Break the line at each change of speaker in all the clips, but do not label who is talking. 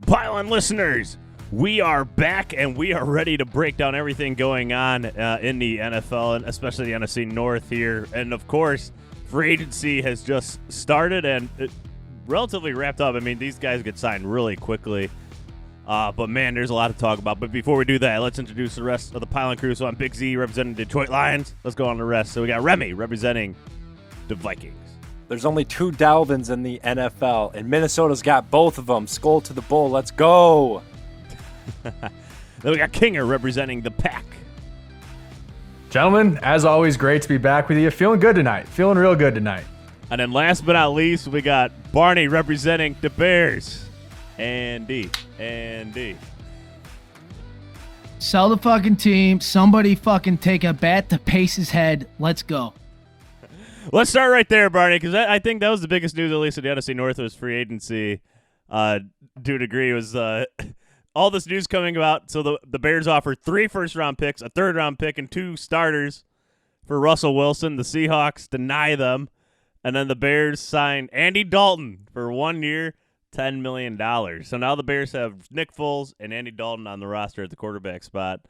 Pylon listeners, we are back and we are ready to break down everything going on in the NFL and especially the NFC North here. And of course, free agency has just started and relatively wrapped up. I mean, these guys get signed really quickly. But man, there's a lot to talk about. But before we do that, let's introduce the rest of the Pylon crew. So I'm Big Z representing Detroit Lions. Let's go on the rest. So we got Remy representing the Vikings.
There's only two Dalvins in the NFL, and Minnesota's got both of them. Skull to the bull. Let's go.
Then we got Kinger representing the Pack.
Gentlemen, as always, great to be back with you. Feeling good tonight. Feeling real good tonight.
And then last but not least, we got Barney representing the Bears. Andy.
Sell the fucking team. Somebody fucking take a bat to Pace's head. Let's go.
Let's start right there, Barney, because I think that was the biggest news, at least in the NFC North, was free agency. To a degree, was all this news coming about. So the Bears offered 3 first-round picks, a third-round pick, and 2 starters for Russell Wilson. The Seahawks deny them. And then the Bears signed Andy Dalton for 1 year, $10 million. So now the Bears have Nick Foles and Andy Dalton on the roster at the quarterback spot.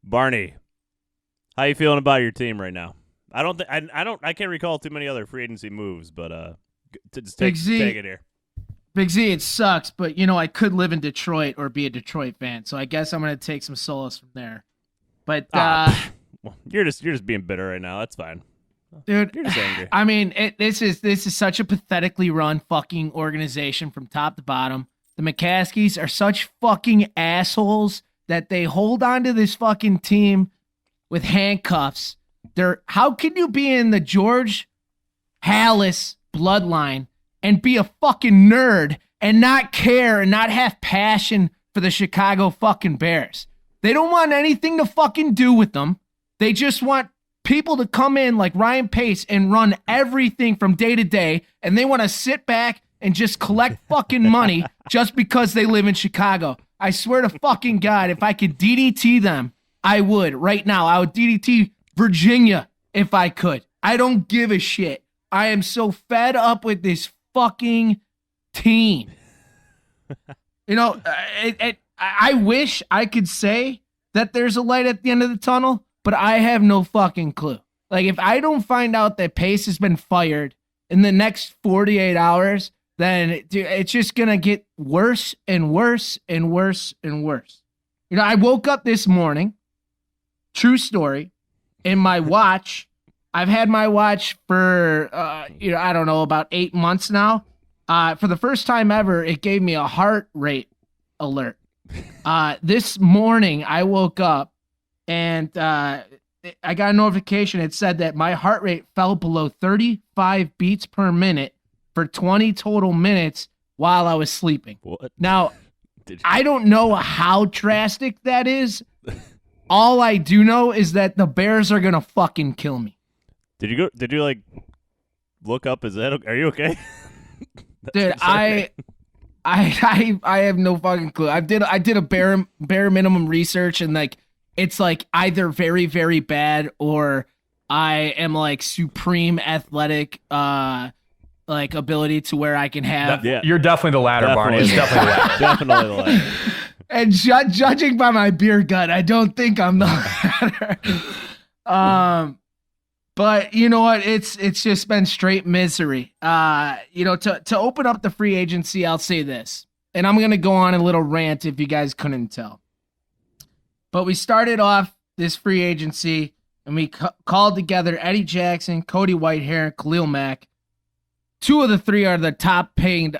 Barney, how you feeling about your team right now? I can't recall too many other free agency moves, but just take it here.
Big Z, it sucks, but I could live in Detroit or be a Detroit fan, so I guess I'm gonna take some solace from there. But
well, you're just being bitter right now. That's fine,
dude.
You're just angry.
I mean, this is such a pathetically run fucking organization from top to bottom. The McCaskies are such fucking assholes that they hold on to this fucking team with handcuffs. How can you be in the George Halas bloodline and be a fucking nerd and not care and not have passion for the Chicago fucking Bears? They don't want anything to fucking do with them. They just want people to come in like Ryan Pace and run everything from day to day, and they want to sit back and just collect fucking money just because they live in Chicago. I swear to fucking God, if I could DDT them, I would. Right now, I would DDT Virginia if I could. I don't give a shit. I am so fed up with this fucking team. I wish I could say that there's a light at the end of the tunnel, but I have no fucking clue. Like, if I don't find out that Pace has been fired in the next 48 hours, then it's just going to get worse and worse and worse and worse. I woke up this morning, true story, in my watch. I've had my watch for, I don't know, about 8 months now. For the first time ever, it gave me a heart rate alert. This morning, I woke up and I got a notification. It said that my heart rate fell below 35 beats per minute for 20 total minutes while I was sleeping.
What?
Now, I don't know how drastic that is. All I do know is that the Bears are gonna fucking kill me.
Did you like look up? Are you okay?
Dude, I have no fucking clue. I did a bare minimum research, and like it's like either very, very bad or I am like supreme athletic like ability to where I can have.
You're definitely the latter, Barney. It's definitely the latter.
Definitely the latter.
And judging by my beer gut, I don't think I'm the latter. But you know what? It's just been straight misery. To open up the free agency, I'll say this, and I'm gonna go on a little rant if you guys couldn't tell. But we started off this free agency, and we called together Eddie Jackson, Cody Whitehair, and Khalil Mack. 2 of the 3 are the top paid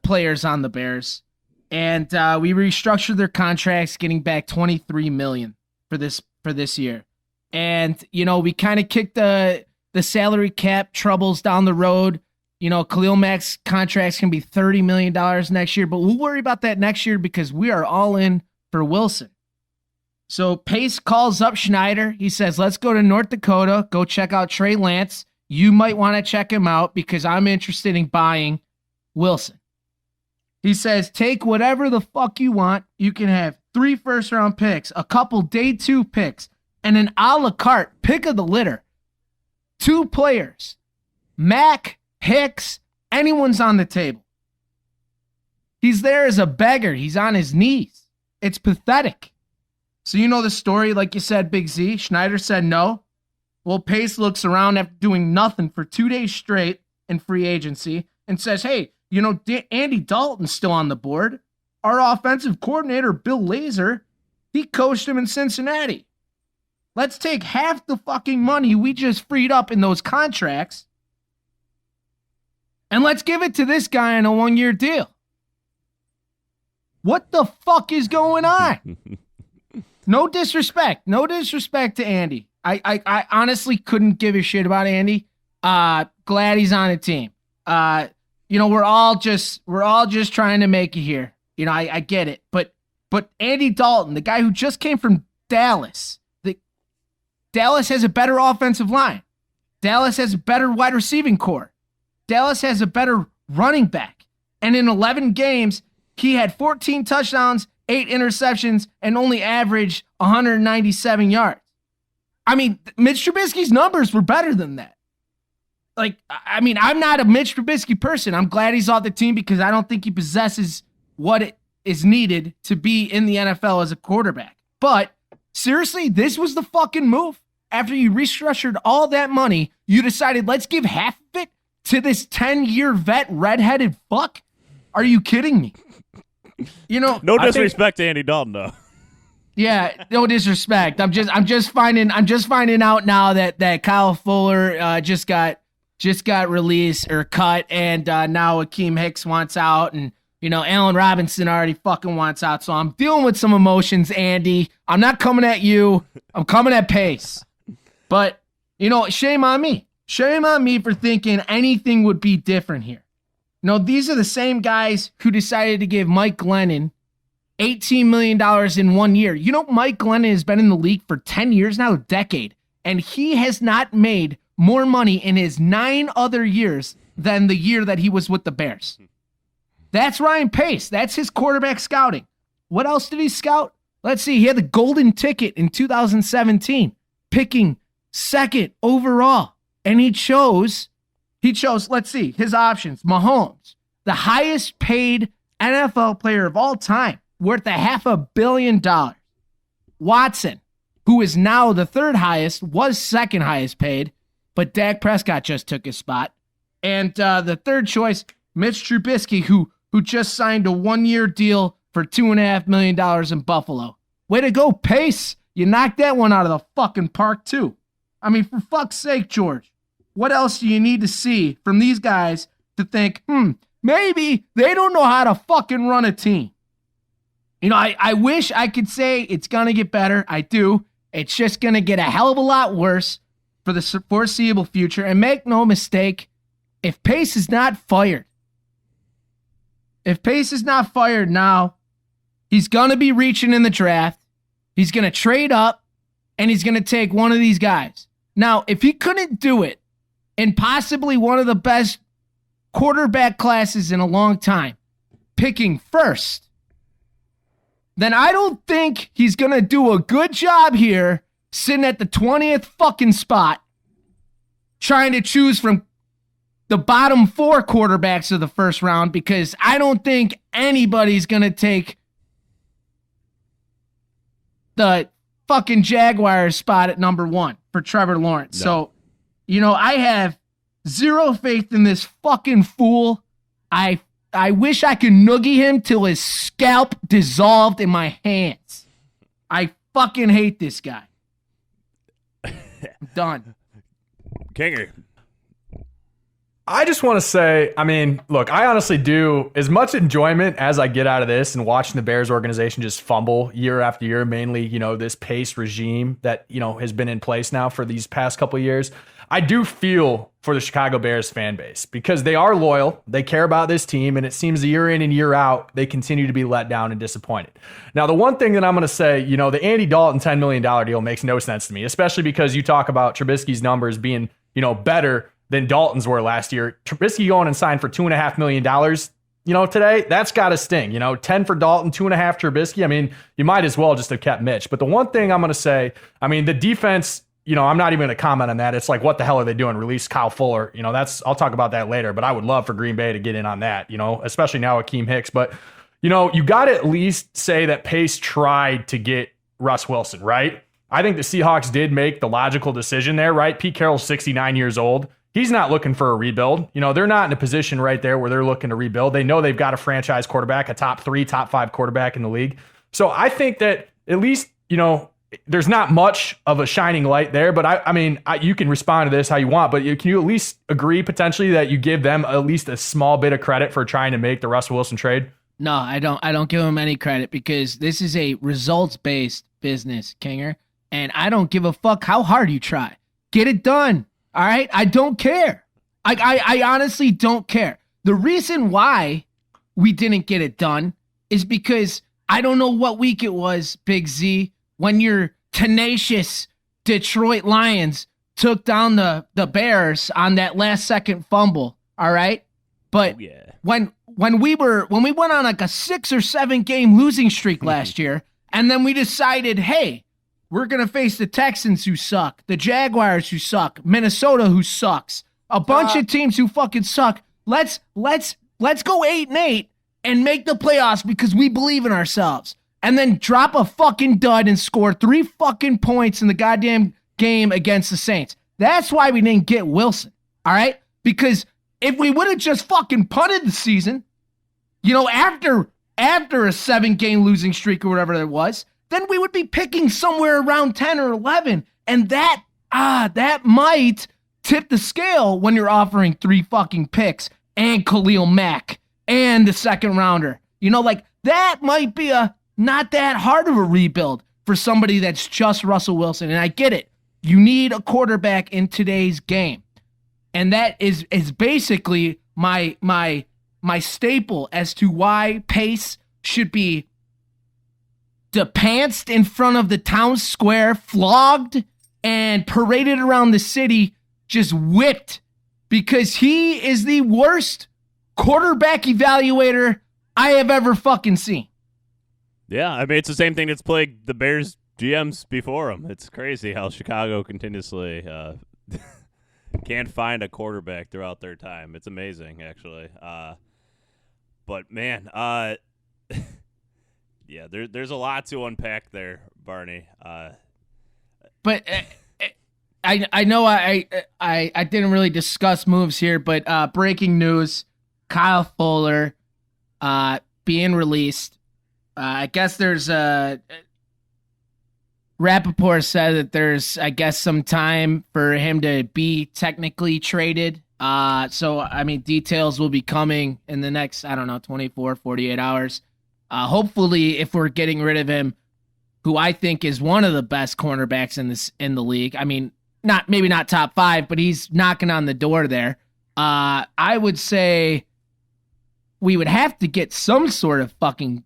players on the Bears. And we restructured their contracts, getting back $23 million for this year. And we kind of kicked the salary cap troubles down the road. Khalil Mack's contracts can be $30 million next year, but we'll worry about that next year because we are all in for Wilson. So Pace calls up Schneider. He says, "Let's go to North Dakota. Go check out Trey Lance. You might want to check him out because I'm interested in buying Wilson." He says, "Take whatever the fuck you want. You can have 3 first-round picks, a couple day 2 picks, and an a la carte pick of the litter. 2 players, Mack, Hicks, anyone's on the table." He's there as a beggar. He's on his knees. It's pathetic. So you know the story, like you said, Big Z. Schneider said no. Well, Pace looks around after doing nothing for 2 days straight in free agency and says, hey, you know, Andy Dalton's still on the board. Our offensive coordinator, Bill Lazor, he coached him in Cincinnati. Let's take half the fucking money we just freed up in those contracts and let's give it to this guy on a 1-year deal. What the fuck is going on? No disrespect. No disrespect to Andy. I honestly couldn't give a shit about Andy. Glad he's on the team. You know, we're all just trying to make it here. You know, I get it. But Andy Dalton, the guy who just came from Dallas, Dallas has a better offensive line. Dallas has a better wide receiving core. Dallas has a better running back. And in 11 games, he had 14 touchdowns, 8 interceptions, and only averaged 197 yards. I mean, Mitch Trubisky's numbers were better than that. Like, I mean, I'm not a Mitch Trubisky person. I'm glad he's off the team because I don't think he possesses what it is needed to be in the NFL as a quarterback. But seriously, this was the fucking move. After you restructured all that money, you decided, let's give half of it to this 10-year vet redheaded fuck? Are you kidding me? You know,
no disrespect to Andy Dalton, though.
Yeah, no disrespect. I'm just finding out now that Kyle Fuller just got released or cut, and now Akeem Hicks wants out, and you know Allen Robinson already fucking wants out. So I'm dealing with some emotions, Andy. I'm not coming at you. I'm coming at Pace. But you know, shame on me. Shame on me for thinking anything would be different here. No, these are the same guys who decided to give Mike Glennon $18 million in 1 year. You know, Mike Glennon has been in the league for 10 years now, a decade, and he has not made more money in his 9 other years than the year that he was with the Bears. That's Ryan Pace. That's his quarterback scouting. What else did he scout? Let's see. He had the golden ticket in 2017, picking 2nd overall, and he chose, let's see, his options. Mahomes, the highest paid NFL player of all time, worth $500 million. Watson, who is now the 3rd highest, was 2nd highest paid, but Dak Prescott just took his spot. And the 3rd choice, Mitch Trubisky, who just signed a 1-year deal for $2.5 million in Buffalo. Way to go, Pace. You knocked that one out of the fucking park, too. I mean, for fuck's sake, George, what else do you need to see from these guys to think, maybe they don't know how to fucking run a team? You know, I wish I could say it's going to get better. I do. It's just going to get a hell of a lot worse for the foreseeable future. And make no mistake, if Pace is not fired now, he's going to be reaching in the draft. He's going to trade up, and he's going to take one of these guys. Now, if he couldn't do it in possibly one of the best quarterback classes in a long time, picking first, then I don't think he's going to do a good job here sitting at the 20th fucking spot trying to choose from the bottom 4 quarterbacks of the first round, because I don't think anybody's going to take the fucking Jaguars spot at number 1 for Trevor Lawrence. No. So, you know, I have zero faith in this fucking fool. I wish I could noogie him till his scalp dissolved in my hands. I fucking hate this guy. I'm done.
Kinger.
I just want to say, I mean, look, I honestly do as much enjoyment as I get out of this and watching the Bears organization just fumble year after year, mainly, you know, this Pace regime that, you know, has been in place now for these past couple of years. I do feel for the Chicago Bears fan base because they are loyal. They care about this team, and it seems year in and year out, they continue to be let down and disappointed. Now, the one thing that I'm going to say, you know, the Andy Dalton $10 million deal makes no sense to me, especially because you talk about Trubisky's numbers being, you know, better than Dalton's were last year. Trubisky going and signed for $2.5 million, you know, today, that's got to sting. You know, 10 for Dalton, 2.5 Trubisky. I mean, you might as well just have kept Mitch. But the one thing I'm going to say, I mean, the defense I'm not even going to comment on that. It's like, what the hell are they doing? Release Kyle Fuller. I'll talk about that later, but I would love for Green Bay to get in on that, especially now Akeem Hicks. But, you got to at least say that Pace tried to get Russ Wilson, right? I think the Seahawks did make the logical decision there, right? Pete Carroll's 69 years old. He's not looking for a rebuild. They're not in a position right there where they're looking to rebuild. They know they've got a franchise quarterback, a top 3, top 5 quarterback in the league. So I think that at least, there's not much of a shining light there, but I mean, you can respond to this how you want, but can you at least agree potentially that you give them at least a small bit of credit for trying to make the Russell Wilson trade?
No, I don't give him any credit because this is a results-based business, Kinger, and I don't give a fuck how hard you try. Get it done, all right? I don't care. I honestly don't care. The reason why we didn't get it done is because I don't know what week it was, Big Z, when your tenacious Detroit Lions took down the Bears on that last-second fumble, all right? But when we went on like a 6 or 7 game losing streak last year, and then we decided, hey, we're gonna face the Texans who suck, the Jaguars who suck, Minnesota who sucks, a bunch of teams who fucking suck. Let's go 8-8 and make the playoffs because we believe in ourselves. And then drop a fucking dud and score 3 fucking points in the goddamn game against the Saints. That's why we didn't get Wilson, all right? Because if we would have just fucking punted the season, after a 7-game losing streak or whatever it was, then we would be picking somewhere around 10 or 11. And that might tip the scale when you're offering 3 fucking picks and Khalil Mack and the second rounder. That might be not that hard of a rebuild for somebody that's just Russell Wilson. And I get it. You need a quarterback in today's game. And that is basically my staple as to why Pace should be depantsed in front of the town square, flogged, and paraded around the city, just whipped, because he is the worst quarterback evaluator I have ever fucking seen.
Yeah, I mean, it's the same thing that's plagued the Bears GMs before him. It's crazy how Chicago continuously can't find a quarterback throughout their time. It's amazing, actually. But, man, yeah, there's a lot to unpack there, Barney.
But I know I didn't really discuss moves here, but breaking news, Kyle Fuller being released. I guess there's Rappaport said that there's, I guess, some time for him to be technically traded. So, I mean, details will be coming in the next, 24, 48 hours. Hopefully, if we're getting rid of him, who I think is one of the best cornerbacks in the league. I mean, maybe not top 5, but he's knocking on the door there. I would say we would have to get some sort of fucking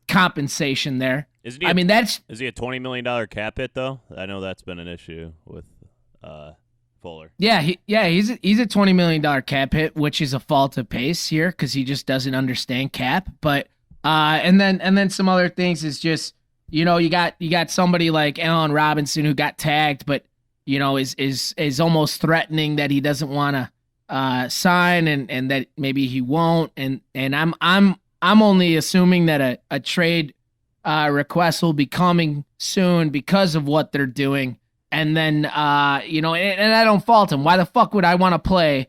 compensation there. Is he a
$20 million cap hit though? I know that's been an issue with Fuller.
Yeah, he's a $20 million cap hit, which is a fault of Pace here because he just doesn't understand cap. But and then some other things is just you got somebody like Allen Robinson who got tagged, but is almost threatening that he doesn't want to sign and that maybe he won't. And I'm only assuming that a trade request will be coming soon because of what they're doing. And then, and I don't fault him. Why the fuck would I want to play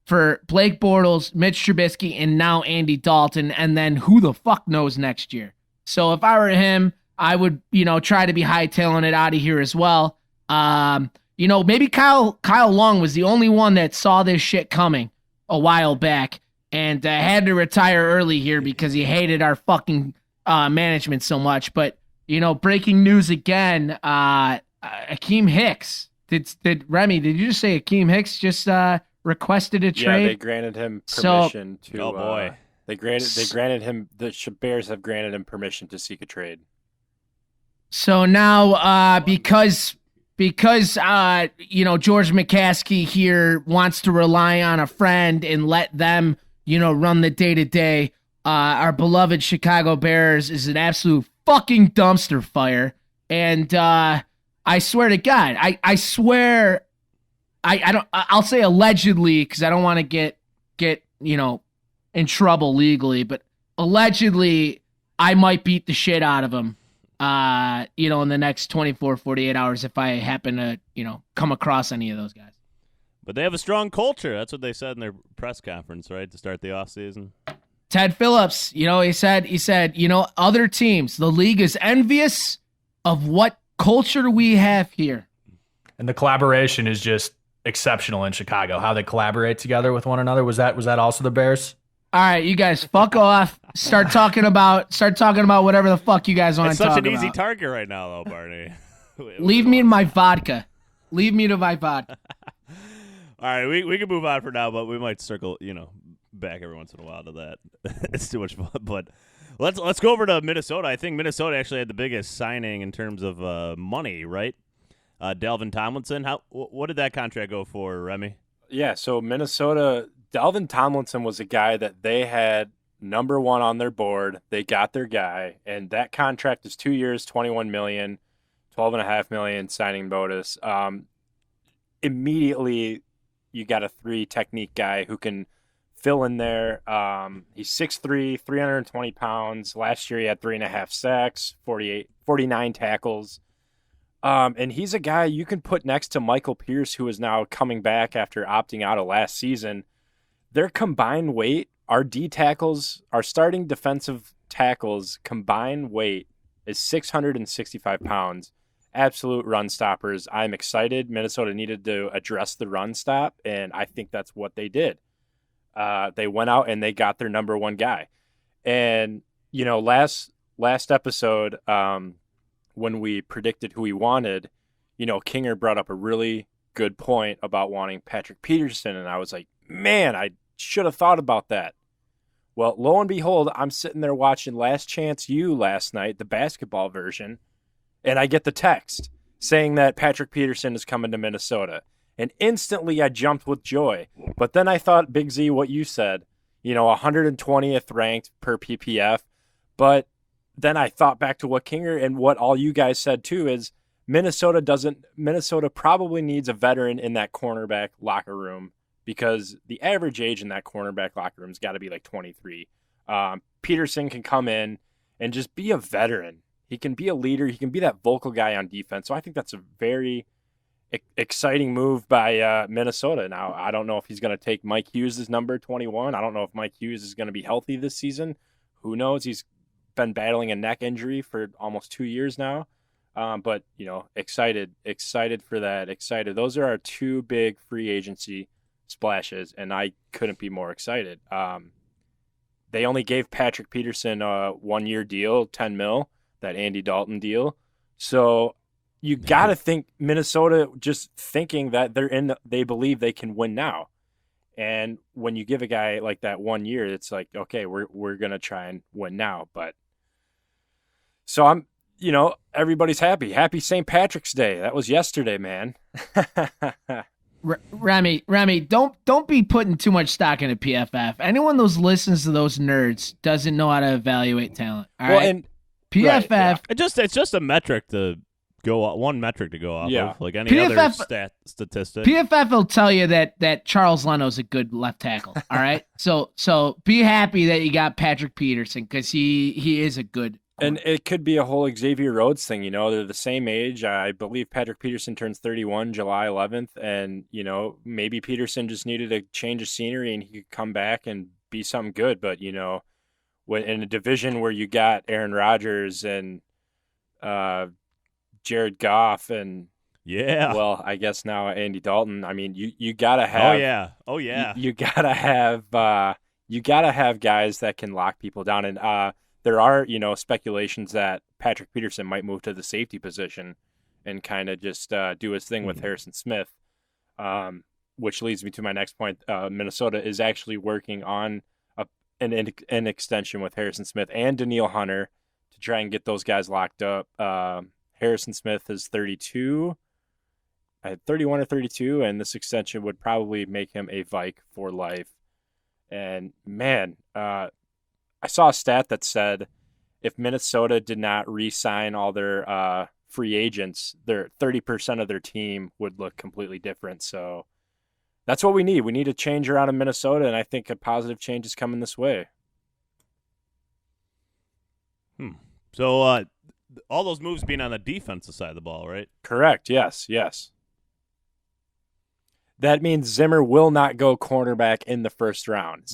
for Blake Bortles, Mitch Trubisky, and now Andy Dalton, and then who the fuck knows next year? So if I were him, I would, try to be hightailing it out of here as well. Maybe Kyle Long was the only one that saw this shit coming a while back and had to retire early here because he hated our fucking management so much. But, breaking news again, Akeem Hicks. Did Remy, did you just say Akeem Hicks just requested a trade?
Yeah, they granted him permission to.
Oh boy,
they granted him. The Bears have granted him permission to seek a trade.
So now, because George McCaskey here wants to rely on a friend and let them, run the day to day. Our beloved Chicago Bears is an absolute fucking dumpster fire, and I swear to God, I swear, I'll say allegedly because I don't want to get in trouble legally, but allegedly I might beat the shit out of him, in the next 24, 48 hours if I happen to, come across any of those guys.
But they have a strong culture. That's what they said in their press conference, right, to start the offseason.
Ted Phillips, he said, other teams, the league is envious of what culture we have here.
And the collaboration is just exceptional in Chicago. How they collaborate together with one another. Was that also the Bears?
All right, you guys, fuck off. Start talking about whatever the fuck you guys want to talk about.
It's such an easy target right now, though, Barney.
Leave me in my vodka. Leave me to my vodka.
All right, we can move on for now, but we might circle, back every once in a while to that. It's too much fun. But let's go over to Minnesota. I think Minnesota actually had the biggest signing in terms of money, right? Dalvin Tomlinson. What did that contract go for, Remy?
Yeah, so Minnesota, Dalvin Tomlinson was a guy that they had number one on their board. They got their guy, and that contract is 2 years, $21 million, $12.5 million signing bonus. Immediately, you got a 3 technique guy who can fill in there. He's 6'3", 320 pounds. Last year, he had 3.5 sacks, 49 tackles. And he's a guy you can put next to Michael Pierce, who is now coming back after opting out of last season. Their combined weight, our D tackles, our starting defensive tackles combined weight is 665 pounds. Absolute run stoppers. I'm excited. Minnesota needed to address the run stop, and I think that's what they did. They went out and they got their number one guy. And, last episode, when we predicted who he wanted, Kinger brought up a really good point about wanting Patrick Peterson, and I was like, man, I should have thought about that. Well, lo and behold, I'm sitting there watching Last Chance U last night, the basketball version, and I get the text saying that Patrick Peterson is coming to Minnesota. And instantly I jumped with joy. But then I thought, Big Z, what you said, 120th ranked per PPF. But then I thought back to what Kinger and what all you guys said too is Minnesota probably needs a veteran in that cornerback locker room because the average age in that cornerback locker room has got to be like 23. Peterson can come in and just be a veteran. He can be a leader. He can be that vocal guy on defense. So I think that's a very exciting move by Minnesota. Now, I don't know if he's going to take Mike Hughes' number 21. I don't know if Mike Hughes is going to be healthy this season. Who knows? He's been battling a neck injury for almost 2 years now. But, excited for that. Excited. Those are our 2 big free agency splashes, and I couldn't be more excited. They only gave Patrick Peterson a 1-year deal, $10 million, that Andy Dalton deal. So you got to think Minnesota just thinking that they believe they can win now. And when you give a guy like that 1 year, it's like, okay, we're going to try and win now. But so I'm, everybody's happy. Happy St. Patrick's Day. That was yesterday, man.
Remy, don't be putting too much stock into PFF. Anyone that listens to those nerds doesn't know how to evaluate talent. All right? And PFF,
right, yeah. It's just a metric to go one metric to go off of, like any other statistic.
PFF will tell you that Charles Leno's a good left tackle. All right, so be happy that you got Patrick Peterson because he is a good.
And it could be a whole Xavier Rhodes thing. They're the same age. I believe Patrick Peterson turns 31 July 11th, and maybe Peterson just needed a change of scenery and he could come back and be something good. But when in a division where you got Aaron Rodgers and Jared Goff and well, I guess now Andy Dalton. I mean, you gotta have you gotta have guys that can lock people down. And there are speculations that Patrick Peterson might move to the safety position and kind of just do his thing with Harrison Smith, which leads me to my next point. Minnesota is actually working on an extension with Harrison Smith and Danielle Hunter to try and get those guys locked up. Harrison Smith is 31 or 32, and this extension would probably make him a Vike for life. And man, I saw a stat that said if Minnesota did not re-sign all their free agents, their 30% of their team would look completely different. So that's what we need. We need a change around in Minnesota, and I think a positive change is coming this way.
So all those moves being on the defensive side of the ball, right?
Correct. Yes. That means Zimmer will not go cornerback in the first round.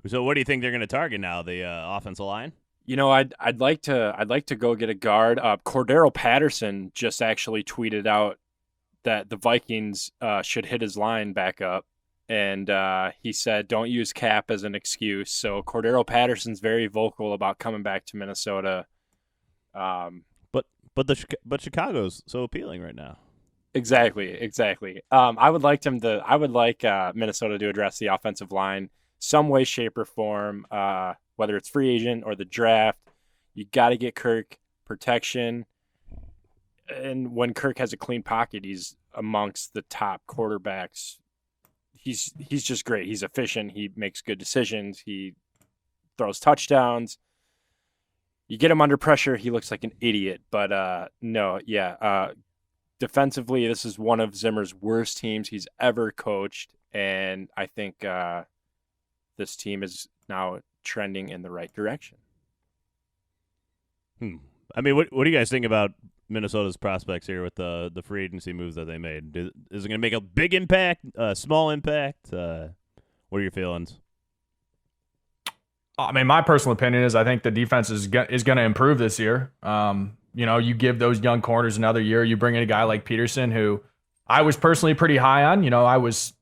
So what do you think they're going to target now? The offensive line?
I'd like to go get a guard. Cordero Patterson just actually tweeted out that the Vikings should hit his line back up, and he said, "Don't use cap as an excuse." So Cordero Patterson's very vocal about coming back to Minnesota.
But Chicago's so appealing right now.
Exactly. I would like Minnesota to address the offensive line some way, shape, or form. Whether it's free agent or the draft, you got to get Kirk protection. And when Kirk has a clean pocket, he's amongst the top quarterbacks. He's just great. He's efficient. He makes good decisions. He throws touchdowns. You get him under pressure, he looks like an idiot. But defensively, this is one of Zimmer's worst teams he's ever coached, and I think this team is now trending in the right direction.
I mean, what do you guys think about Minnesota's prospects here with the free agency moves that they made? Is it going to make a big impact, a small impact? What are your feelings?
I mean, my personal opinion is I think the defense is going to improve this year. You give those young corners another year. You bring in a guy like Peterson, who I was personally pretty high on. I was,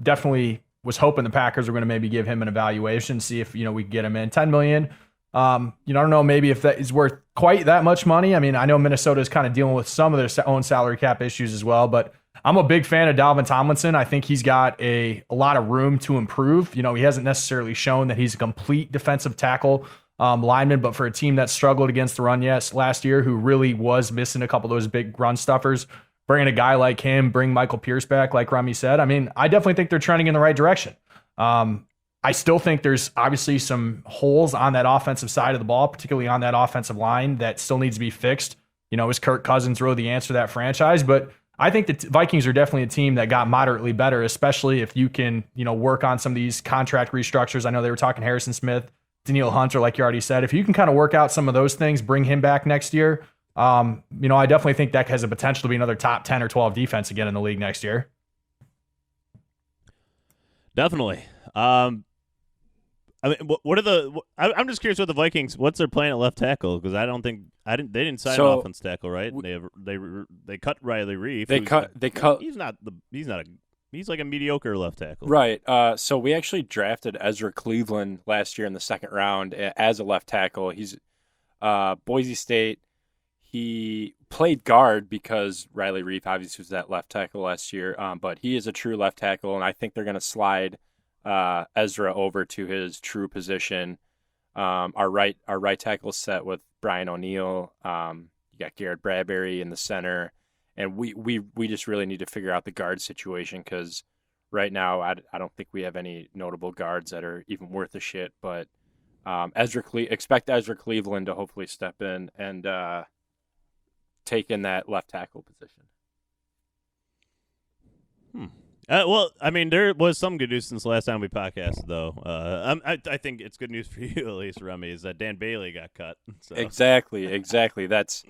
definitely was hoping the Packers were going to maybe give him an evaluation, see if, we could get him in. $10 million. I don't know maybe if that is worth quite that much money. I mean, I know Minnesota is kind of dealing with some of their own salary cap issues as well, but I'm a big fan of Dalvin Tomlinson. I think he's got a lot of room to improve. He hasn't necessarily shown that he's a complete defensive tackle lineman, but for a team that struggled against the run last year, who really was missing a couple of those big run stuffers, bringing a guy like him, bring Michael Pierce back, like Remy said. I mean, I definitely think they're trending in the right direction. I still think there's obviously some holes on that offensive side of the ball, particularly on that offensive line, that still needs to be fixed. Is Kirk Cousins really the answer to that franchise? But I think the Vikings are definitely a team that got moderately better, especially if you can, work on some of these contract restructures. I know they were talking Harrison Smith, Daniil Hunter, like you already said. If you can kind of work out some of those things, bring him back next year, I definitely think that has a potential to be another top 10 or 12 defense again in the league next year.
Definitely. I mean, what are I'm just curious what the Vikings. What's their plan at left tackle? Because they didn't sign an offense tackle, right? They cut Riley Reef. He's like a mediocre left tackle,
right? So we actually drafted Ezra Cleveland last year in the second round as a left tackle. He's Boise State. He played guard because Riley Reef obviously was that left tackle last year, but he is a true left tackle, and I think they're going to slide Ezra over to his true position. Our right tackle set with Brian O'Neill. You got Garrett Bradbury in the center, and we just really need to figure out the guard situation, because right now I don't think we have any notable guards that are even worth a shit. But expect Ezra Cleveland to hopefully step in and take in that left tackle position.
Well, I mean, there was some good news since the last time we podcasted, though. I think it's good news for you, at least, Remy, is that Dan Bailey got cut. So.
Exactly. That's,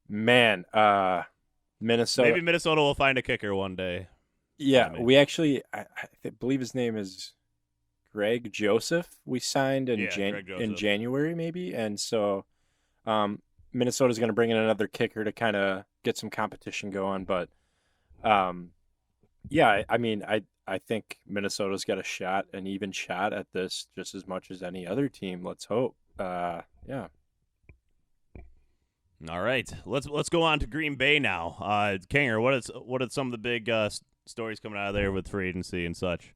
man, Minnesota.
Maybe Minnesota will find a kicker one day.
Yeah, we actually, I believe his name is Greg Joseph. We signed in January, maybe. And so Minnesota's going to bring in another kicker to kind of get some competition going. But, yeah, I mean, I think Minnesota's got an even shot at this, just as much as any other team. Let's hope. Yeah.
All right, let's go on to Green Bay now. Kanger, what are some of the big stories coming out of there with free agency and such?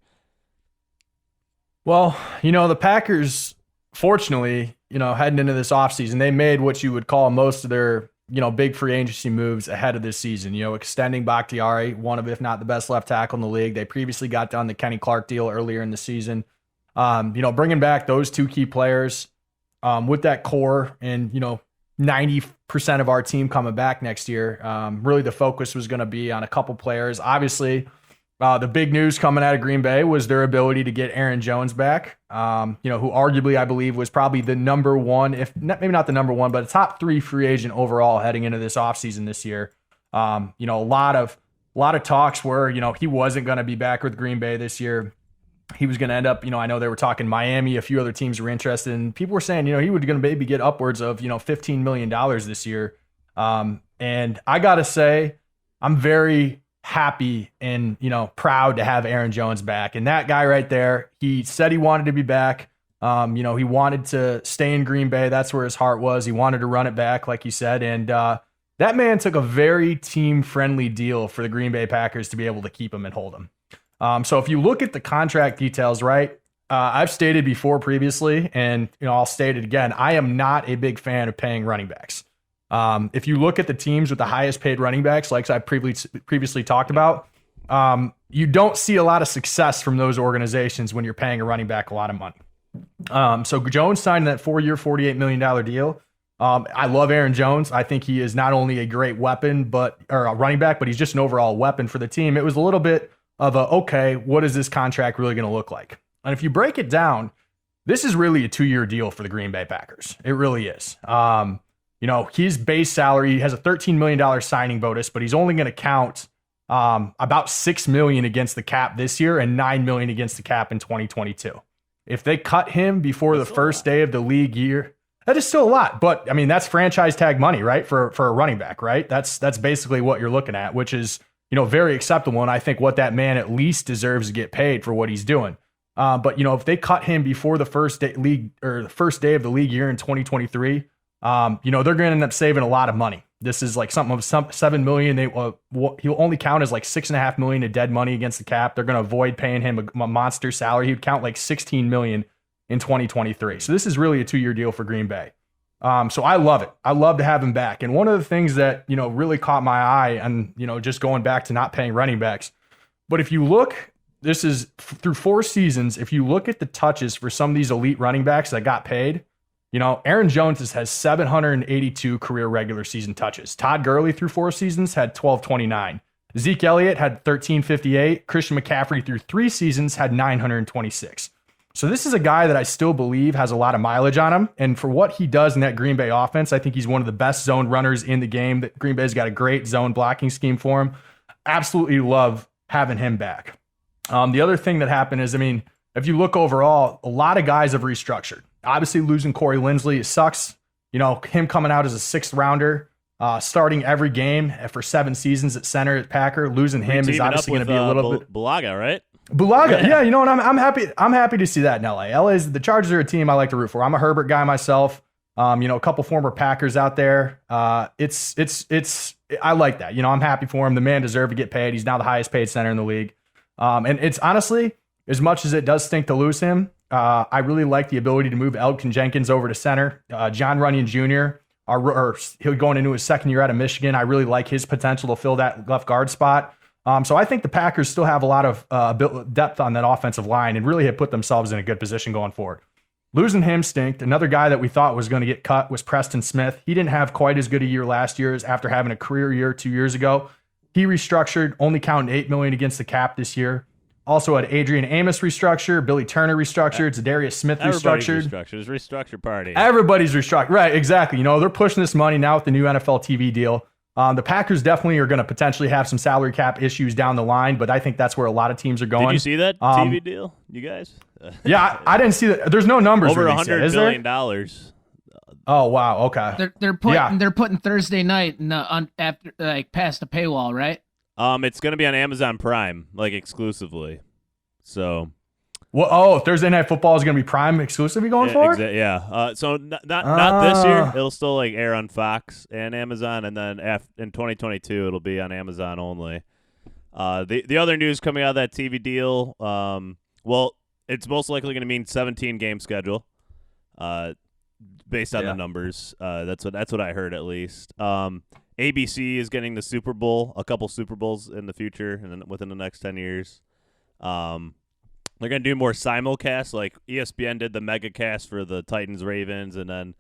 Well, the Packers, fortunately, heading into this offseason, they made what you would call most of their big free agency moves ahead of this season, extending Bakhtiari, one of, if not the best left tackle in the league. They previously got done the Kenny Clark deal earlier in the season. Bringing back those two key players, with that core and, 90% of our team coming back next year, really the focus was going to be on a couple players. Obviously, the big news coming out of Green Bay was their ability to get Aaron Jones back, who arguably I believe was probably the number one, if not, maybe not the number one, but a top 3 free agent overall heading into this offseason this year. A lot of talks were, he wasn't going to be back with Green Bay this year. He was going to end up, I know they were talking Miami, a few other teams were interested, and people were saying, he was going to maybe get upwards of, $15 million this year. And I got to say, I'm very happy and, proud to have Aaron Jones back. And that guy right there, he said he wanted to be back. He wanted to stay in Green Bay. That's where his heart was. He wanted to run it back, like you said. And that man took a very team-friendly deal for the Green Bay Packers to be able to keep him and hold him. So if you look at the contract details, right, I've stated before previously, and I'll state it again, I am not a big fan of paying running backs. If you look at the teams with the highest paid running backs, like I previously talked about, you don't see a lot of success from those organizations when you're paying a running back a lot of money. So Jones signed that 4-year, $48 million deal. I love Aaron Jones. I think he is not only a great weapon, or a running back, but he's just an overall weapon for the team. It was a little bit of okay, what is this contract really going to look like? And if you break it down, this is really a 2-year deal for the Green Bay Packers. It really is. His base salary, he has a $13 million signing bonus, but he's only going to count about $6 million against the cap this year and $9 million against the cap in 2022. If they cut him before the first day of the league year, that is still a lot. But I mean, that's franchise tag money, right? For a running back, right? That's basically what you're looking at, which is, very acceptable. And I think what that man at least deserves to get paid for what he's doing. But if they cut him before the first day of the league year in 2023, they're going to end up saving a lot of money. This is like something of $7 million. He'll only count as like $6.5 million of dead money against the cap. They're going to avoid paying him a monster salary. He'd count like $16 million in 2023. So this is really a 2-year deal for Green Bay. So I love it. I love to have him back. And one of the things that, really caught my eye and, just going back to not paying running backs. But if you look, this is through 4 seasons. If you look at the touches for some of these elite running backs that got paid, Aaron Jones has 782 career regular season touches. Todd Gurley through 4 seasons had 1229. Zeke Elliott had 1358. Christian McCaffrey through 3 seasons had 926. So this is a guy that I still believe has a lot of mileage on him. And for what he does in that Green Bay offense, I think he's one of the best zone runners in the game. That Green Bay's got a great zone blocking scheme for him. Absolutely love having him back. The other thing that happened is, if you look overall, a lot of guys have restructured. Obviously, losing Corey Linsley, it sucks. Him coming out as a 6th rounder, starting every game for 7 seasons at center at Packer, losing him is obviously going to be a little bit.
Bulaga, right?
Bulaga, yeah. And I'm happy. I'm happy to see that in LA. The Chargers are a team I like to root for. I'm a Herbert guy myself. A couple former Packers out there. I like that. I'm happy for him. The man deserved to get paid. He's now the highest paid center in the league. And it's honestly, as much as it does stink to lose him, I really like the ability to move Elgin Jenkins over to center. John Runyon Jr., he'll going into his 2nd year out of Michigan. I really like his potential to fill that left guard spot. So I think the Packers still have a lot of depth on that offensive line and really have put themselves in a good position going forward. Losing him stinked. Another guy that we thought was going to get cut was Preston Smith. He didn't have quite as good a year last year as after having a career year 2 years ago. He restructured, only counting $8 million against the cap this year. Also had Adrian Amos restructure, Billy Turner restructured, Zadarius Smith restructured.
It's a restructure party.
Everybody's restructured. Right, exactly. They're pushing this money now with the new NFL TV deal. The Packers definitely are going to potentially have some salary cap issues down the line, but I think that's where a lot of teams are going.
Did you see that TV deal, you guys?
Yeah, I didn't see that. There's no numbers.
Over $100 billion.
Oh wow, okay.
They're putting Thursday night after past the paywall, right?
It's going to be on Amazon Prime, exclusively. So.
Well, Thursday Night Football is going to be Prime exclusively going forward?
Yeah. So not this year. It'll still air on Fox and Amazon, and then in 2022 it'll be on Amazon only. The other news coming out of that TV deal, it's most likely going to mean 17 game schedule, based on the numbers. That's what I heard at least. ABC is getting the Super Bowl, a couple Super Bowls in the future, and within the next 10 years. They're going to do more simulcasts, like ESPN did the mega cast for the Titans Ravens, and then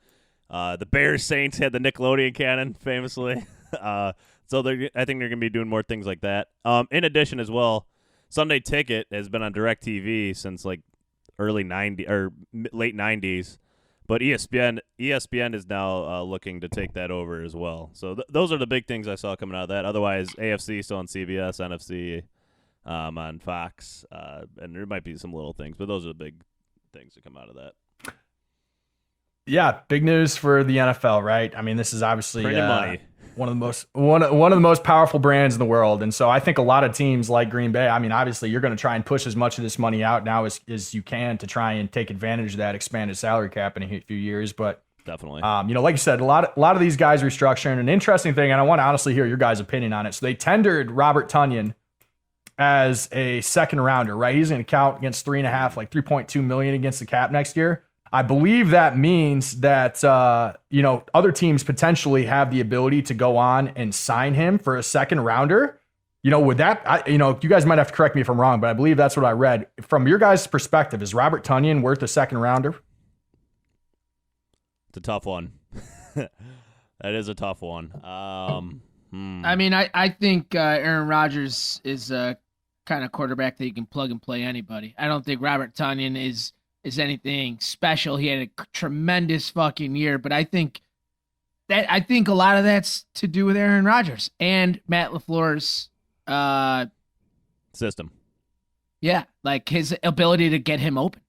the Bears Saints had the Nickelodeon canon famously. So I think they're going to be doing more things like that. In addition, as well, Sunday Ticket has been on DirecTV since like early '90s or late '90s, but ESPN is now looking to take that over as well. So those are the big things I saw coming out of that. Otherwise, AFC still on CBS, NFC on Fox, and there might be some little things, but those are the big things that come out of that.
Yeah, big news for the NFL, right? I mean, this is obviously
money.
one of the most powerful brands in the world, and so I think a lot of teams like Green Bay. I mean, obviously, you're going to try and push as much of this money out now as you can to try and take advantage of that expanded salary cap in a few years. But
definitely,
like you said, a lot of these guys restructuring. An interesting thing, and I want to honestly hear your guys' opinion on it. So they tendered Robert Tonyan as a second rounder, right? He's going to count against 3.5, like $3.2 million against the cap next year. I believe that means that, other teams potentially have the ability to go on and sign him for a second rounder. Would that, you guys might have to correct me if I'm wrong, but I believe that's what I read. From your guys' perspective, is Robert Tonyan worth a second rounder?
It's a tough one. That is a tough one.
I mean, I think Aaron Rodgers is a kind of quarterback that you can plug and play anybody. I don't think Robert Tonyan is anything special. He had a tremendous fucking year, but I think a lot of that's to do with Aaron Rodgers and Matt LaFleur's
system. Yeah,
like his ability to get him open.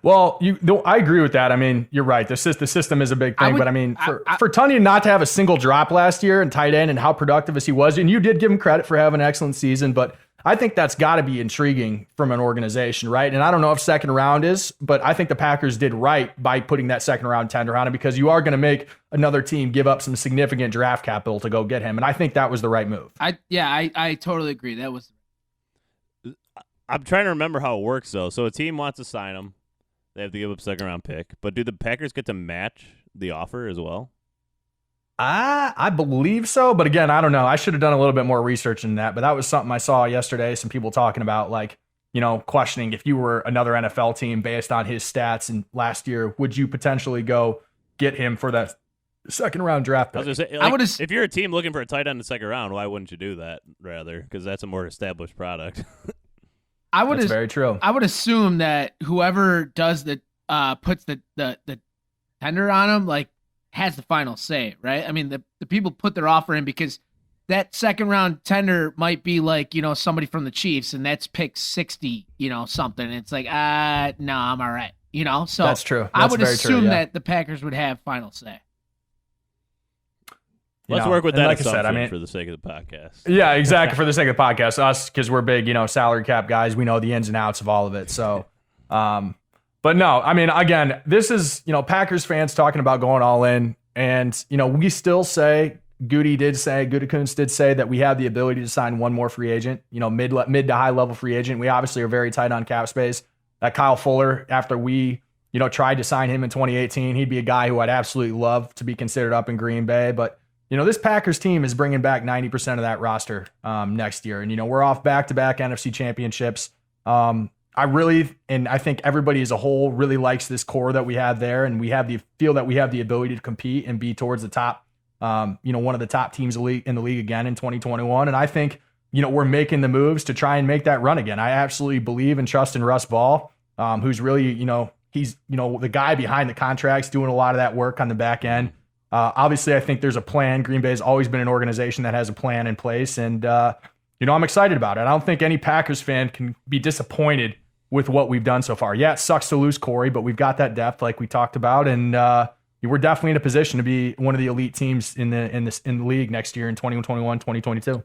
Well, I agree with that. I mean, you're right. The system is a big thing, but I mean, for Tonyan not to have a single drop last year in tight end and how productive as he was, and you did give him credit for having an excellent season, but I think that's got to be intriguing from an organization, right? And I don't know if second round is, but I think the Packers did right by putting that second round tender on him, because you are going to make another team give up some significant draft capital to go get him, and I think that was the right move.
I totally agree. That was.
I'm trying to remember how it works though. So a team wants to sign him, they have to give up a second round pick, but do the Packers get to match the offer as well?
I believe so, but again, I don't know. I should have done a little bit more research in that, but that was something I saw yesterday. Some people talking about, like, questioning if you were another NFL team based on his stats and last year, would you potentially go get him for that second round draft pick?
I was gonna say, if you're a team looking for a tight end in the second round, why wouldn't you do that rather? Because that's a more established product.
That's very true.
I would assume that whoever does the puts the tender on him, like, has the final say, right? I mean, the people put their offer in because that second round tender might be like, somebody from the Chiefs, and that's pick 60, something. It's like, no, I'm all right. So
that's true.
I would assume that the Packers would have final say.
Let's work with that assumption for the sake of the podcast.
Yeah, exactly. For the sake of the podcast, us, because we're big, salary cap guys, we know the ins and outs of all of it. So, but no, I mean, again, this is, Packers fans talking about going all in. And, we still say, Gutekunst did say that we have the ability to sign one more free agent, mid to high level free agent. We obviously are very tight on cap space. Kyle Fuller, after we, tried to sign him in 2018, he'd be a guy who I'd absolutely love to be considered up in Green Bay. But, this Packers team is bringing back 90% of that roster next year. And, we're off back-to-back NFC championships. I think everybody as a whole really likes this core that we have there, and we feel that we have the ability to compete and be towards the top, one of the top teams in the league again in 2021. And I think, we're making the moves to try and make that run again. I absolutely believe and trust in Russ Ball, who's really, he's, the guy behind the contracts doing a lot of that work on the back end. Obviously, I think there's a plan. Green Bay has always been an organization that has a plan in place, and, I'm excited about it. I don't think any Packers fan can be disappointed with what we've done so far. Yeah, it sucks to lose Corey, but we've got that depth like we talked about, and we're definitely in a position to be one of the elite teams in the league next year in 2021, 2022.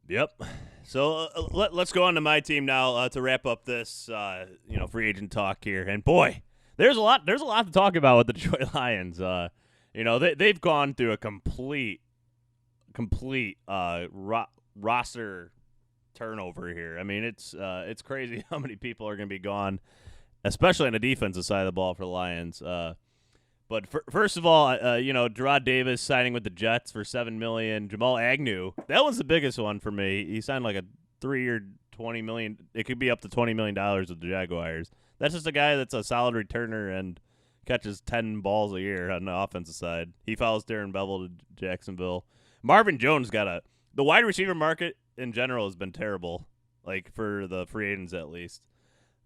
Yep. So let's go on to my team now to wrap up this free agent talk here. And boy, there's a lot to talk about with the Detroit Lions. They've gone through a complete roster turnover here. I mean, it's crazy how many people are going to be gone, especially on the defensive side of the ball for the Lions. But first of all, Gerard Davis signing with the Jets for $7 million. Jamal Agnew, that was the biggest one for me. He signed like a 3-year, $20 million. It could be up to $20 million with the Jaguars. That's just a guy that's a solid returner and catches 10 balls a year on the offensive side. He follows Darren Bevel to Jacksonville. Marvin Jones the wide receiver market in general has been terrible, like for the free agents at least.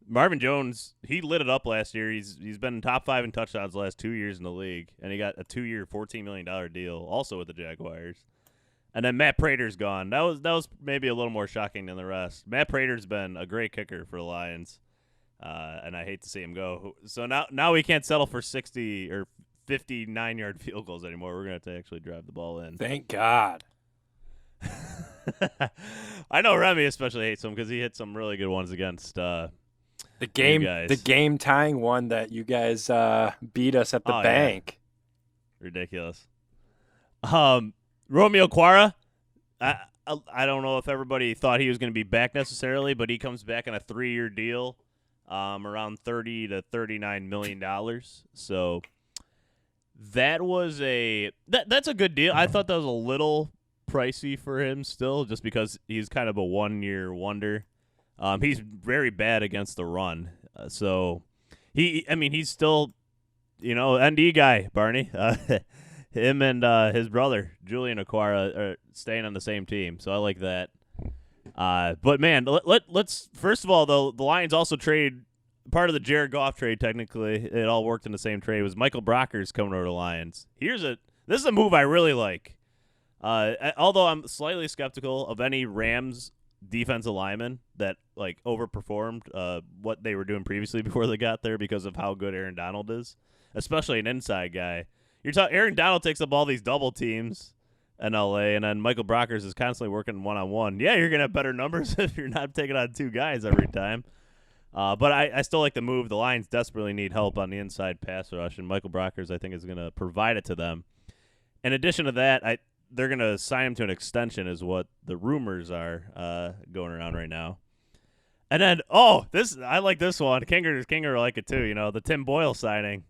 Marvin Jones, he lit it up last year. He's been top 5 in touchdowns the last 2 years in the league, and he got a 2-year, $14 million deal also with the Jaguars. And then Matt Prater's gone. That was maybe a little more shocking than the rest. Matt Prater's been a great kicker for the Lions. And I hate to see him go. So now we can't settle for 60 or 59-yard field goals anymore. We're going to have to actually drive the ball in.
Thank God.
I know Remy especially hates him because he hit some really good ones against
the game tying one that you guys beat us at the bank.
Yeah. Ridiculous. Romeo Quara, I don't know if everybody thought he was going to be back necessarily, but he comes back on a 3-year deal. Around $30 to $39 million. So that was that's a good deal. I thought that was a little pricey for him still, just because he's kind of a 1-year wonder. He's very bad against the run. So he's still, ND guy, Barney. Him and his brother, Julian Aquara, are staying on the same team. So I like that. But man, let's first of all though, the Lions also trade part of the Jared Goff trade. Technically, it all worked in the same trade. Was Michael Brockers coming over to the Lions? This is a move I really like. Although I'm slightly skeptical of any Rams defensive lineman that like overperformed what they were doing previously before they got there because of how good Aaron Donald is, especially an inside guy. Aaron Donald takes up all these double teams in LA, and then Michael Brockers is constantly working one-on-one. Yeah, you're going to have better numbers if you're not taking on 2 guys every time. But I still like the move. The Lions desperately need help on the inside pass rush, and Michael Brockers, I think, is going to provide it to them. In addition to that, they're going to sign him to an extension is what the rumors are going around right now. And then, I like this one. Kinger will like it too, the Tim Boyle signing.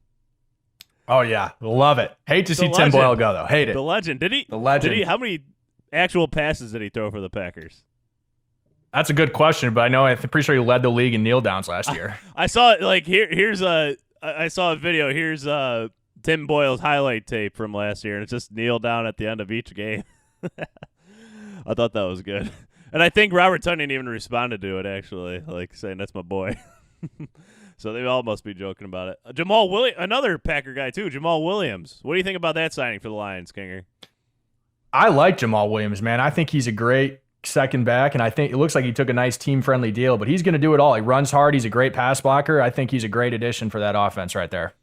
Oh, yeah. Love it. Hate to see Tim Boyle go, though. Hate it.
The legend. The legend. How many actual passes did he throw for the Packers?
That's a good question, but I'm pretty sure he led the league in kneel downs last year.
I saw it. Like I saw a video. Here's Tim Boyle's highlight tape from last year, and it's just kneel down at the end of each game. I thought that was good, and I think Robert Tunyon even responded to it actually, like saying that's my boy. So they all must be joking about it. Jamal Williams, another Packer guy too. Jamal Williams. What do you think about that signing for the Lions, Kinger?
I like Jamal Williams, man. I think he's a great second back, and I think it looks like he took a nice team-friendly deal, but he's going to do it all. He runs hard. He's a great pass blocker. I think he's a great addition for that offense right there.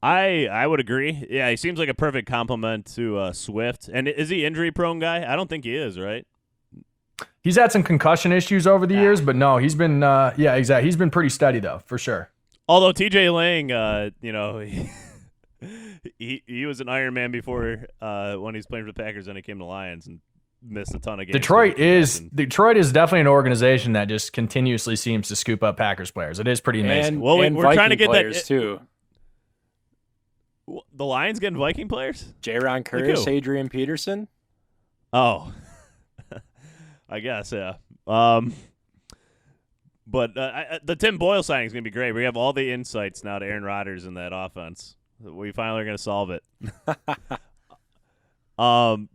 I would agree. Yeah, he seems like a perfect complement to Swift. And is he injury-prone guy? I don't think he is, right?
He's had some concussion issues over the years, but no, he's been exactly. He's been pretty steady though, for sure.
Although TJ Lang, he was an Iron Man before when he was playing for the Packers, and he came to Lions and missed a ton of games.
Detroit is definitely an organization that just continuously seems to scoop up Packers players. It is pretty amazing.
And we're trying to get that too.
The Lions getting Viking players?
Jaron Curtis, Adrian Peterson.
Oh, I guess yeah. But the Tim Boyle signing is going to be great. We have all the insights now to Aaron Rodgers in that offense. We finally are going to solve it. Rashad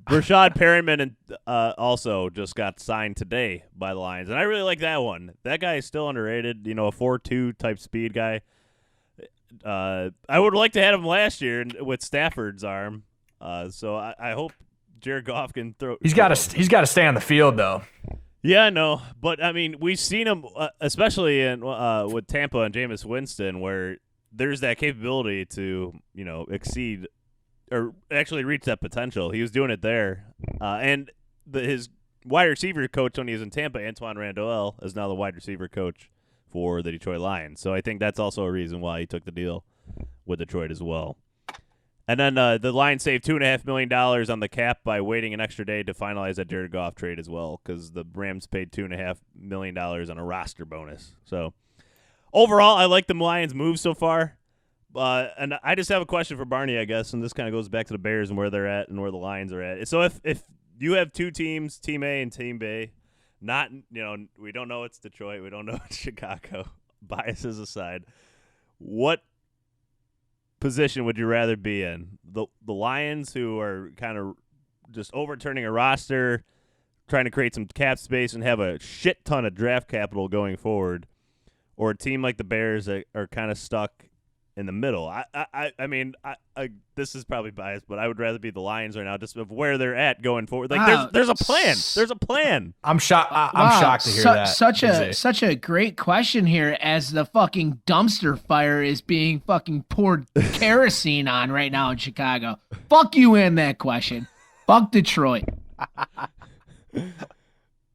Perriman also just got signed today by the Lions, and I really like that one. That guy is still underrated. A 4.2 type speed guy. I would like to have him last year with Stafford's arm. So I hope Jared Goff can throw.
He's got to stay on the field though.
Yeah, I know, but I mean, we've seen him, especially in with Tampa and Jameis Winston, where there's that capability to exceed or actually reach that potential. He was doing it there, and his wide receiver coach when he was in Tampa, Antoine Randall, is now the wide receiver coach for the Detroit Lions. So I think that's also a reason why he took the deal with Detroit as well. And then the Lions saved $2.5 million on the cap by waiting an extra day to finalize that Jared Goff trade as well, because the Rams paid $2.5 million on a roster bonus. So overall, I like the Lions' move so far. And I just have a question for Barney, I guess, and this kind of goes back to the Bears and where they're at and where the Lions are at. So if you have two teams, Team A and Team B, Not, we don't know it's Detroit. We don't know it's Chicago. Biases aside, what position would you rather be in? The Lions, who are kind of just overturning a roster, trying to create some cap space and have a shit ton of draft capital going forward, or a team like the Bears that are kind of stuck in the middle? I mean, this is probably biased, but I would rather be the Lions right now, just of where they're at going forward. Like,
Wow.
there's a plan. There's a plan.
I'm shocked. I'm shocked to hear that.
Such a great question here, as the fucking dumpster fire is being fucking poured kerosene on right now in Chicago. Fuck you in that question. Fuck Detroit.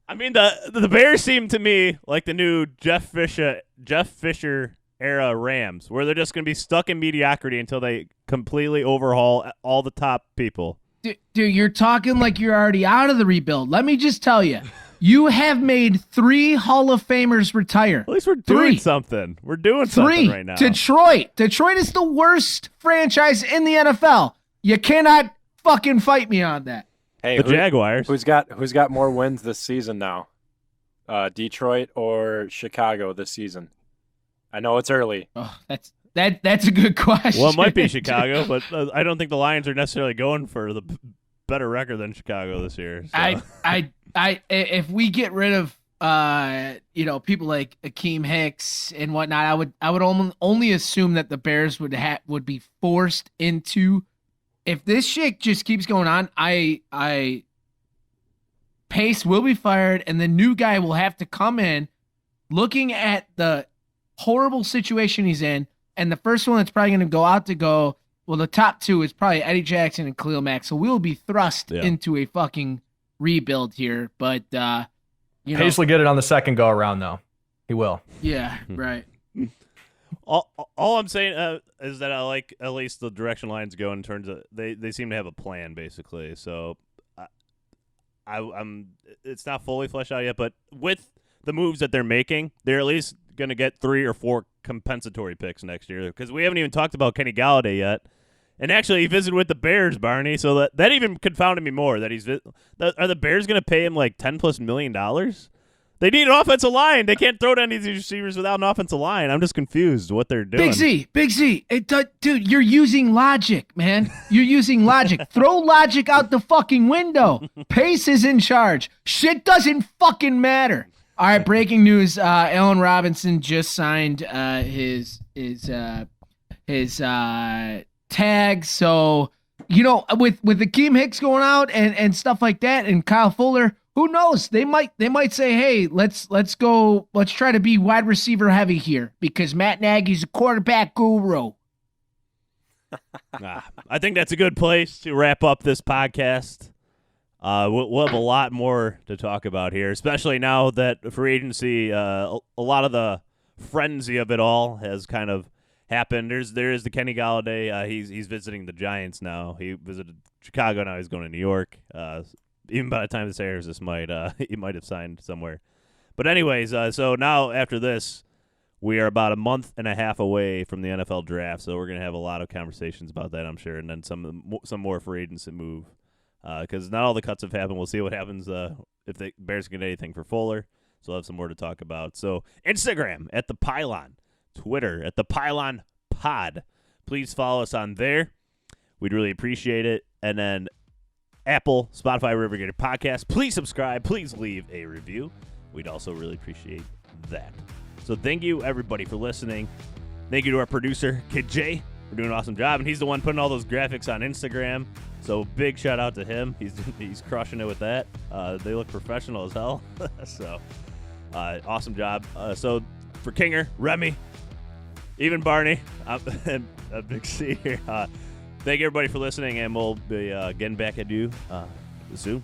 I mean, the Bears seem to me like the new Jeff Fisher era Rams, where they're just going to be stuck in mediocrity until they completely overhaul all the top people.
Dude, you're talking like you're already out of the rebuild. Let me just tell you, you have made 3 Hall of Famers retire.
At least we're doing something. We're doing something right now.
Detroit is the worst franchise in the NFL. You cannot fucking fight me on that.
Hey,
the Jaguars.
Who's got more wins this season now? Detroit or Chicago this season? I know it's early.
Oh, that's a good question.
Well, it might be Chicago, but I don't think the Lions are necessarily going for the better record than Chicago this year. So.
If we get rid of people like Akeem Hicks and whatnot, I would only assume that the Bears would be forced into. If this shit just keeps going on, Pace will be fired, and the new guy will have to come in, looking at the horrible situation he's in, and the first one that's probably going to go out to go, well, the top 2 is probably Eddie Jackson and Khalil Mack, so we'll be thrust into a fucking rebuild here. But
Pace will get it on the second go around, though. He will.
Yeah, right.
All I'm saying is that I like at least the direction Lions go in terms of they seem to have a plan, basically. So I'm it's not fully fleshed out yet, but with the moves that they're making, they're at least going to get 3 or 4 compensatory picks next year, because we haven't even talked about Kenny Galladay yet. And actually, he visited with the Bears, Barney, so that even confounded me more. Are the Bears going to pay him like $10+ million? They need an offensive line. They can't throw to any of these receivers without an offensive line. I'm just confused what they're doing.
Big Z. Dude, you're using logic, man. You're using logic. Throw logic out the fucking window. Pace is in charge. Shit doesn't fucking matter. All right, breaking news. Allen Robinson just signed his tag. So, with Akeem Hicks going out and stuff like that, and Kyle Fuller, who knows? They might say, hey, let's try to be wide receiver heavy here, because Matt Nagy's a quarterback guru.
I think that's a good place to wrap up this podcast. We'll have a lot more to talk about here, especially now that free agency, a lot of the frenzy of it all has kind of happened. There is the Kenny Galladay. He's visiting the Giants now. He visited Chicago. Now he's going to New York. Even by the time this airs, he might have signed somewhere. But anyways, so now after this, we are about a month and a half away from the NFL draft. So we're gonna have a lot of conversations about that, I'm sure, and then some more free agents that move. Because not all the cuts have happened. We'll see what happens if the Bears get anything for Fuller. So we'll have some more to talk about. So Instagram at The Pylon. Twitter at The Pylon Pod. Please follow us on there. We'd really appreciate it. And then Apple, Spotify, wherever you get your podcast. Please subscribe. Please leave a review. We'd also really appreciate that. So thank you, everybody, for listening. Thank you to our producer, Kid J, for doing an awesome job. And he's the one putting all those graphics on Instagram. So big shout out to him. He's crushing it with that. They look professional as hell. So awesome job. So for Kinger, Remy, even Barney, and Big C here. Thank you, everybody, for listening, and we'll be getting back at you soon.